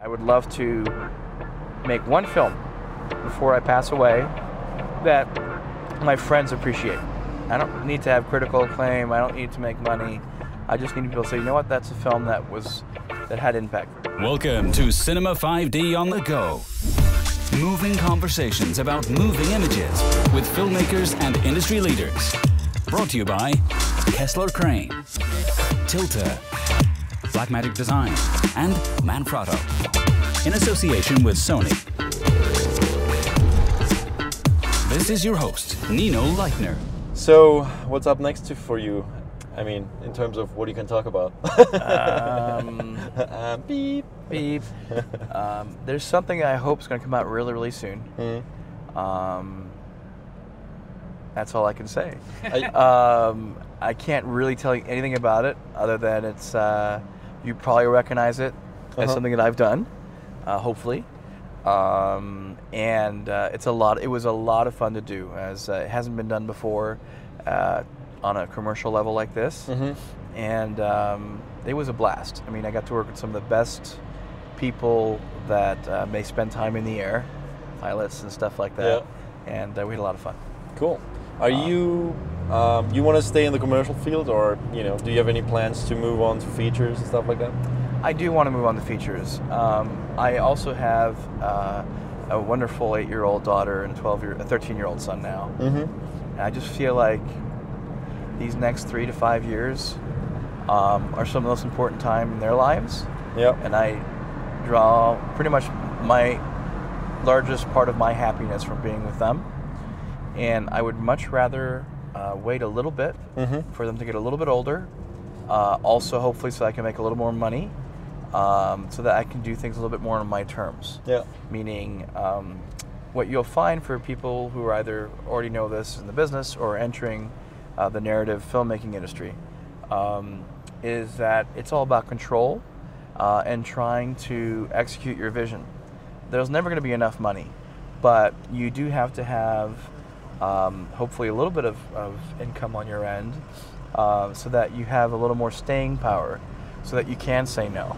I would love to make one film before I pass away that my friends appreciate. I don't need to have critical acclaim. I don't need to make money. I just need people to say, you know what, that's a film that had impact. Welcome to Cinema 5D on the Go. Moving conversations about moving images with filmmakers and industry leaders. Brought to you by Kessler Crane, Tilta, Blackmagic Design, and Manfrotto, in association with Sony. This is your host, Nino Leitner. So, what's up next for you? I mean, in terms of what you can talk about. Beep. Beep. There's something I hope is going to come out really, really soon. Mm-hmm. That's all I can say. I can't really tell you anything about it other than it's you probably recognize it as something that I've done, hopefully. And it was a lot of fun to do, as it hasn't been done before on a commercial level like this. Mm-hmm. And it was a blast. I mean, I got to work with some of the best people that may spend time in the air, pilots and stuff like that. Yeah. And we had a lot of fun. Cool. Are you want to stay in the commercial field, or do you have any plans to move on to features and stuff like that? I do want to move on to features. I also have a wonderful 8-year-old daughter and a 13-year-old son now. Mm-hmm. And I just feel like these next 3 to 5 years are some of the most important time in their lives. Yep. And I draw pretty much my largest part of my happiness from being with them. And I would much rather wait a little bit for them to get a little bit older. Also, hopefully, so I can make a little more money, so that I can do things a little bit more on my terms. Yeah. Meaning, what you'll find for people who either already know this in the business or entering the narrative filmmaking industry, is that it's all about control and trying to execute your vision. There's never going to be enough money, but you do have to have hopefully a little bit of income on your end, so that you have a little more staying power, so that you can say no,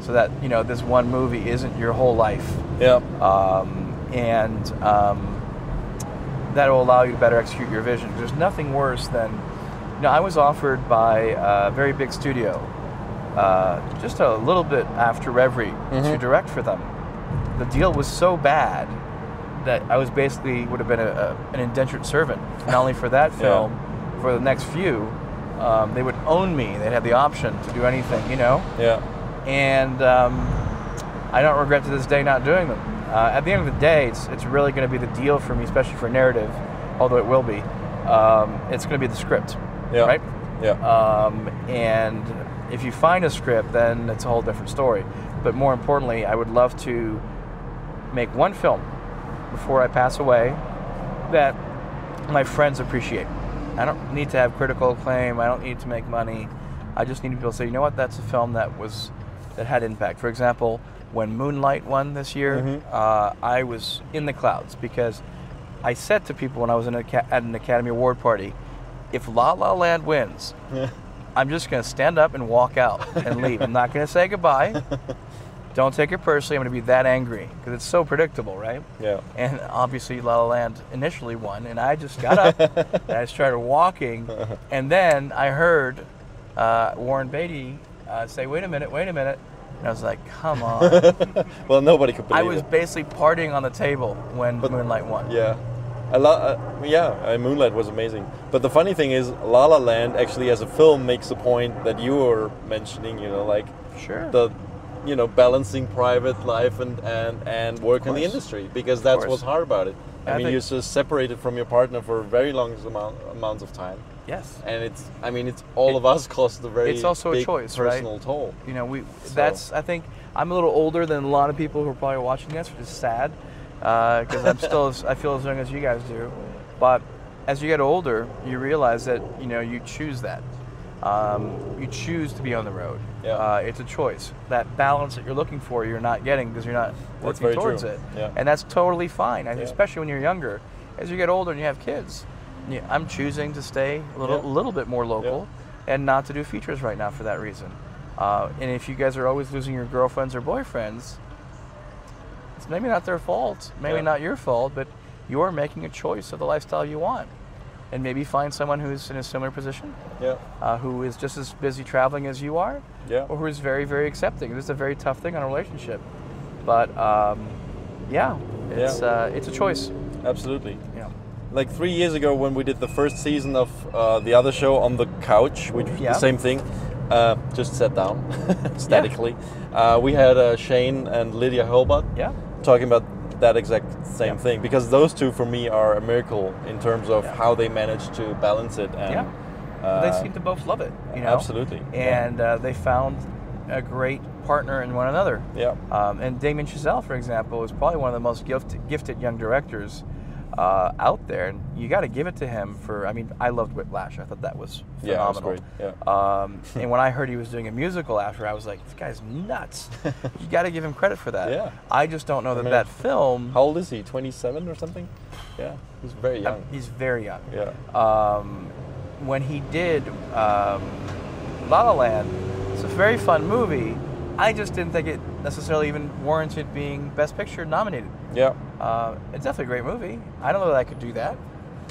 so that this one movie isn't your whole life. Yeah. And that will allow you to better execute your vision. There's nothing worse than, I was offered by a very big studio just a little bit after Reverie to direct for them. The deal was so bad that I would have been an indentured servant, not only for that film, for the next few. They would own me. They'd have the option to do anything, Yeah. And I don't regret to this day not doing them. At the end of the day, it's really going to be the deal for me, especially for narrative, although it will be. It's going to be the script, right? Yeah. And if you find a script, then it's a whole different story. But more importantly, I would love to make one film before I pass away that my friends appreciate. I don't need to have critical acclaim. I don't need to make money. I just need people to say, you know what, that's a film that had impact. For example, when Moonlight won this year, I was in the clouds, because I said to people when I was at an Academy Award party, if LaLa Land wins, I'm just going to stand up and walk out and leave. I'm not going to say goodbye. Don't take it personally. I'm going to be that angry, because it's so predictable, right? Yeah. And obviously, LaLa Land initially won, and I just got up and I started walking, and then I heard Warren Beatty say, "Wait a minute," and I was like, "Come on!" Well, nobody could believe it. I was basically partying on the table when Moonlight won. Yeah. Moonlight was amazing. But the funny thing is, LaLa Land actually, as a film, makes the point that you were mentioning. Sure. The balancing private life and work in the industry, because that's what's hard about it. I mean, you're just separated from your partner for very long amounts of time. Yes. And it's all of us cost a very it's also big a choice, personal right? toll. I think I'm a little older than a lot of people who are probably watching this, which is sad, because I feel as young as you guys do. But as you get older, you realize that you choose that. You choose to be on the road. Yeah. It's a choice. That balance that you're looking for, you're not getting because you're not working towards it. Yeah. And that's totally fine. Especially when you're younger. As you get older and you have kids, I'm choosing to stay a little bit more local and not to do features right now for that reason. And if you guys are always losing your girlfriends or boyfriends, it's maybe not their fault, maybe not your fault, but you're making a choice of the lifestyle you want. And maybe find someone who's in a similar position, who is just as busy traveling as you are, or who is very, very accepting. This is a very tough thing on a relationship, but it's a choice. Absolutely. Yeah. Like 3 years ago, when we did the first season of the other show On the Couch, which was the same thing, just sat down statically. We had Shane and Lydia Hurlbut talking about that exact same thing, because those two for me are a miracle in terms of how they manage to balance it. And they seem to both love it, you know. Absolutely. And they found a great partner in one another. Yeah. And Damien Chazelle, for example, is probably one of the most gifted young directors out there, and you got to give it to him for. I mean, I loved Whiplash. I thought that was phenomenal. Yeah, it was great. And when I heard he was doing a musical after, I was like, this guy's nuts. You got to give him credit for that. Yeah. I just don't know that film. How old is he? 27 or something? Yeah, he's very young. He's very young. Yeah. When he did LaLa Land, it's a very fun movie. I just didn't think it necessarily even warranted being Best Picture nominated. Yeah. It's definitely a great movie. I don't know that I could do that.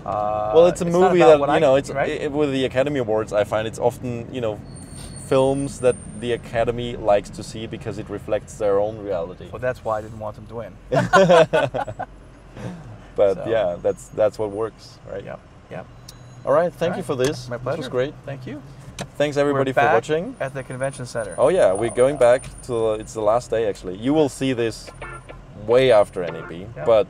Well, it's a movie that, you know, it's right? With the Academy Awards, I find it's often, you know, films that the Academy likes to see because it reflects their own reality. Well, that's why I didn't want them to win. But yeah, that's what works, right? Yeah. Yeah. All right, thank you for this. My pleasure. This was great. Thank you. Thanks everybody for watching. At the convention center. Oh yeah, we're going back to it's the last day actually. You will see this way after NAB, but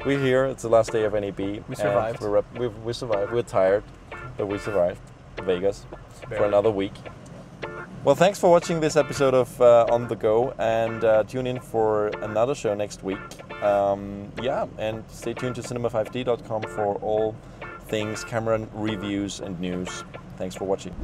we're here. It's the last day of NAB. We survived. We survived. We're tired, but we survived Vegas for another week. Well, thanks for watching this episode of On the Go, and tune in for another show next week. And stay tuned to cinema5d.com for all things camera reviews and news. Thanks for watching.